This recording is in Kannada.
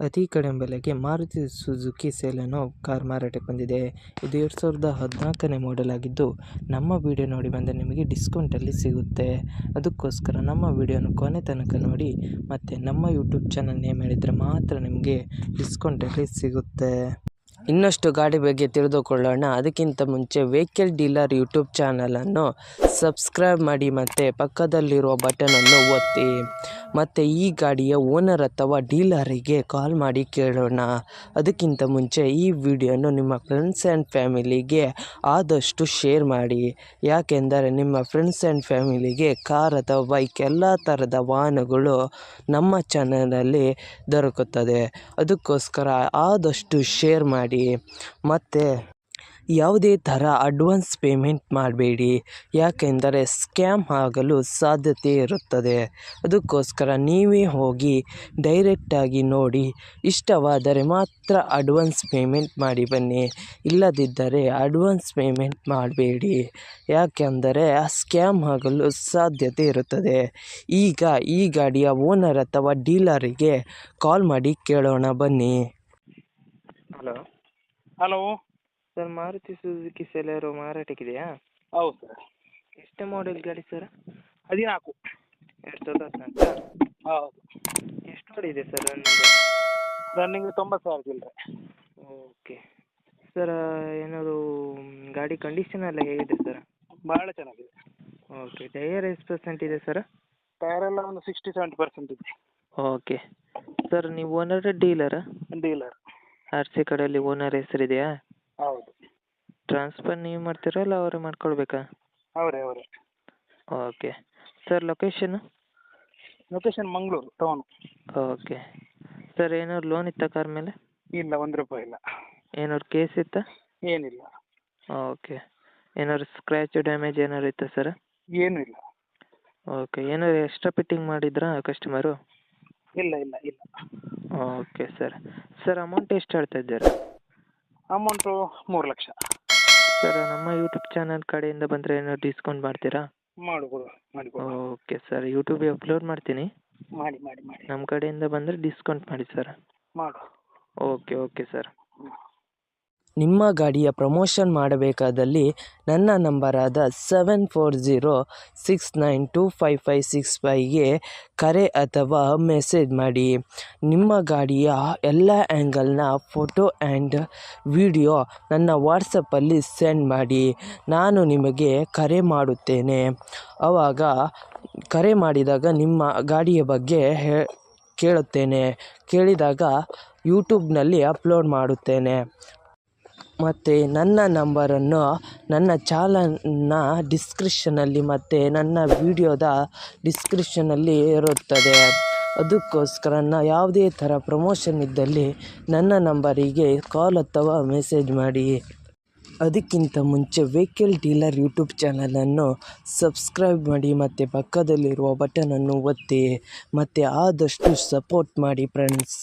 ಅತಿ ಕಡಿಮೆ ಬೆಲೆಗೆ ಮಾರುತಿ ಸುಜುಕಿ ಸೆಲೆನೋ ಕಾರ್ ಮಾರಾಟಕ್ಕೆ ಬಂದಿದೆ. ಇದು 2014ನೇ ಮಾಡೆಲ್ ಆಗಿದ್ದು, ನಮ್ಮ ವಿಡಿಯೋ ನೋಡಿ ಬಂದರೆ ನಿಮಗೆ ಡಿಸ್ಕೌಂಟಲ್ಲಿ ಸಿಗುತ್ತೆ. ಅದಕ್ಕೋಸ್ಕರ ನಮ್ಮ ವಿಡಿಯೋನ ಕೊನೆ ತನಕ ನೋಡಿ ಮತ್ತು ನಮ್ಮ ಯೂಟ್ಯೂಬ್ ಚಾನಲ್ ನೇಮ್ ಹೇಳಿದರೆ ಮಾತ್ರ ನಿಮಗೆ ಡಿಸ್ಕೌಂಟಲ್ಲಿ ಸಿಗುತ್ತೆ. ಇನ್ನಷ್ಟು ಗಾಡಿ ಬಗ್ಗೆ ತಿಳಿದುಕೊಳ್ಳೋಣ. ಅದಕ್ಕಿಂತ ಮುಂಚೆ ವೆಹಿಕಲ್ ಡೀಲರ್ ಯೂಟ್ಯೂಬ್ ಚಾನಲನ್ನು ಸಬ್ಸ್ಕ್ರೈಬ್ ಮಾಡಿ ಮತ್ತು ಪಕ್ಕದಲ್ಲಿರುವ ಬಟನನ್ನು ಒತ್ತಿ. ಮತ್ತು ಈ ಗಾಡಿಯ ಓನರ್ ಅಥವಾ ಡೀಲರಿಗೆ ಕಾಲ್ ಮಾಡಿ ಕೇಳೋಣ. ಅದಕ್ಕಿಂತ ಮುಂಚೆ ಈ ವಿಡಿಯೋನು ನಿಮ್ಮ ಫ್ರೆಂಡ್ಸ್ ಆ್ಯಂಡ್ ಫ್ಯಾಮಿಲಿಗೆ ಆದಷ್ಟು ಶೇರ್ ಮಾಡಿ. ಯಾಕೆಂದರೆ ನಿಮ್ಮ ಫ್ರೆಂಡ್ಸ್ ಆ್ಯಂಡ್ ಫ್ಯಾಮಿಲಿಗೆ ಕಾರ್ ಅಥವಾ ಬೈಕ್ ಎಲ್ಲ ಥರದ ವಾಹನಗಳು ನಮ್ಮ ಚಾನಲಲ್ಲಿ ದೊರಕುತ್ತದೆ. ಅದಕ್ಕೋಸ್ಕರ ಆದಷ್ಟು ಶೇರ್ ಮಾಡಿ. ಮತ್ತು ಯಾವುದೇ ಥರ ಅಡ್ವಾನ್ಸ್ ಪೇಮೆಂಟ್ ಮಾಡಬೇಡಿ, ಯಾಕೆಂದರೆ ಸ್ಕ್ಯಾಮ್ ಆಗಲು ಸಾಧ್ಯತೆ ಇರುತ್ತದೆ. ಅದಕ್ಕೋಸ್ಕರ ನೀವೇ ಹೋಗಿ ಡೈರೆಕ್ಟಾಗಿ ನೋಡಿ, ಇಷ್ಟವಾದರೆ ಮಾತ್ರ ಅಡ್ವಾನ್ಸ್ ಪೇಮೆಂಟ್ ಮಾಡಿ ಬನ್ನಿ. ಇಲ್ಲದಿದ್ದರೆ ಅಡ್ವಾನ್ಸ್ ಪೇಮೆಂಟ್ ಮಾಡಬೇಡಿ, ಯಾಕೆಂದರೆ ಸ್ಕ್ಯಾಮ್ ಆಗಲು ಸಾಧ್ಯತೆ ಇರುತ್ತದೆ. ಈಗ ಈ ಗಾಡಿಯ ಓನರ್ ಅಥವಾ ಡೀಲರಿಗೆ ಕಾಲ್ ಮಾಡಿ ಕೇಳೋಣ ಬನ್ನಿ. Hello sir, Maruti Suzuki Celerio ಮಾರಾಟಕ್ಕಿದೆಯಾ? ಹೌದು ಸರ್. ಎಷ್ಟು ಮಾಡೆಲ್ ಗಾಡಿ ಸರ್? 14. 2014? ಹೌದು. ಎಷ್ಟು ಹೊಡಿದೆ ಸರ್ ರನ್ನಿಂಗ್ 90,000 ಚಿಲ್ಲರೆ. ಓಕೆ ಸರ್, ಏನಾದರೂ ಗಾಡಿ ಕಂಡೀಷನ್ ಎಲ್ಲ ಹೇಗಿದೆ ಸರ್? ಭಾಳ ಚೆನ್ನಾಗಿದೆ. ಓಕೆ, ಟೈಯರ್ ಎಷ್ಟು ಪರ್ಸೆಂಟ್ ಇದೆ ಸರ್? ಟೈರ್ ಎಲ್ಲ ಒಂದು 60-70% ಇದೆ. ಓಕೆ ಸರ್, ನೀವು ಓನರ್ ಡೀಲರಾ? ಡೀಲರ್. RC ಕಡೆಯಲ್ಲಿ ಓನರ್ ಹೆಸರಿದೆಯಾ? ಹೌದು. ಟ್ರಾನ್ಸ್ಫರ್ ನೀವು ಮಾಡ್ತೀರಾ ಇಲ್ಲ ಅವರೇ ಮಾಡ್ಕೊಳ್ಬೇಕಾ? ಅವರೇ. Okay sir, location? Location Mangaluru town. Okay sir, ಏನಾದ್ರು ಲೋನ್ ಇತ್ತಾ ಕಾರ್ ಮೇಲೆ? ಇಲ್ಲ, 1 ರೂಪಾಯಿ ಇಲ್ಲ. ಏನಾದ್ರು ಕೇಸ್ ಇತ್ತಾ? ಏನಿಲ್ಲ. ಓಕೆ, ಏನಾದ್ರು ಸ್ಕ್ರ್ಯಾಚ್ ಡ್ಯಾಮೇಜ್ ಏನಾದ್ರು ಇತ್ತಾ ಸರ್? ಏನೂ ಇಲ್ಲ. ಓಕೆ, ಏನಾದ್ರು ಎಕ್ಸ್ಟ್ರಾ ಫಿಟ್ಟಿಂಗ್ ಮಾಡಿದ್ರಾ ಕಸ್ಟಮರು? ಇಲ್ಲ. ಓಕೆ ಸರ್, ಅಮೌಂಟ್ ಎಷ್ಟು ಹೇಳ್ತಾ ಇದ್ದೀರಾ? ಅಮೌಂಟು 3 ಲಕ್ಷ. ಸರ್, ನಮ್ಮ ಯೂಟ್ಯೂಬ್ ಚಾನಲ್ ಕಡೆಯಿಂದ ಬಂದರೆ ಏನಾದ್ರು ಡಿಸ್ಕೌಂಟ್ ಮಾಡ್ತೀರಾ? ಮಾಡಿಕೊಡು. ಓಕೆ ಸರ್, ಯೂಟ್ಯೂಬಿಗೆ ಅಪ್ಲೋಡ್ ಮಾಡ್ತೀನಿ. ಮಾಡಿ. ನಮ್ಮ ಕಡೆಯಿಂದ ಬಂದರೆ ಡಿಸ್ಕೌಂಟ್ ಮಾಡಿ ಸರ್. ಮಾಡು. Okay sir. ನಿಮ್ಮ ಗಾಡಿಯ ಪ್ರಮೋಷನ್ ಮಾಡಬೇಕಾದಲ್ಲಿ ನನ್ನ ನಂಬರಾದ 7406925565ಗೆ ಕರೆ ಅಥವಾ ಮೆಸೇಜ್ ಮಾಡಿ. ನಿಮ್ಮ ಗಾಡಿಯ ಎಲ್ಲ ಆ್ಯಂಗಲ್ನ ಫೋಟೋ ಆ್ಯಂಡ್ ವಿಡಿಯೋ ನನ್ನ ವಾಟ್ಸಪ್ಪಲ್ಲಿ ಸೆಂಡ್ ಮಾಡಿ. ನಾನು ನಿಮಗೆ ಕರೆ ಮಾಡುತ್ತೇನೆ. ಆವಾಗ ಕರೆ ಮಾಡಿದಾಗ ನಿಮ್ಮ ಗಾಡಿಯ ಬಗ್ಗೆ ಕೇಳಿದಾಗ ಯೂಟ್ಯೂಬ್ನಲ್ಲಿ ಅಪ್ಲೋಡ್ ಮಾಡುತ್ತೇನೆ. ಮತ್ತು ನನ್ನ ನಂಬರನ್ನು ನನ್ನ ಚಾನಲ್ನ ಡಿಸ್ಕ್ರಿಪ್ಷನಲ್ಲಿ ಮತ್ತು ನನ್ನ ವಿಡಿಯೋದ ಡಿಸ್ಕ್ರಿಪ್ಷನಲ್ಲಿ ಇರುತ್ತದೆ. ಅದಕ್ಕೋಸ್ಕರ ಯಾವುದೇ ಥರ ಪ್ರಮೋಷನ್ ಇದ್ದಲ್ಲಿ ನನ್ನ ನಂಬರಿಗೆ ಕಾಲ್ ಅಥವಾ ಮೆಸೇಜ್ ಮಾಡಿ. ಅದಕ್ಕಿಂತ ಮುಂಚೆ ವೆಹಿಕಲ್ ಡೀಲರ್ ಯೂಟ್ಯೂಬ್ ಚಾನಲನ್ನು ಸಬ್ಸ್ಕ್ರೈಬ್ ಮಾಡಿ ಮತ್ತು ಪಕ್ಕದಲ್ಲಿರುವ ಬಟನನ್ನು ಒತ್ತಿ ಮತ್ತು ಆದಷ್ಟು ಸಪೋರ್ಟ್ ಮಾಡಿ ಫ್ರೆಂಡ್ಸ್.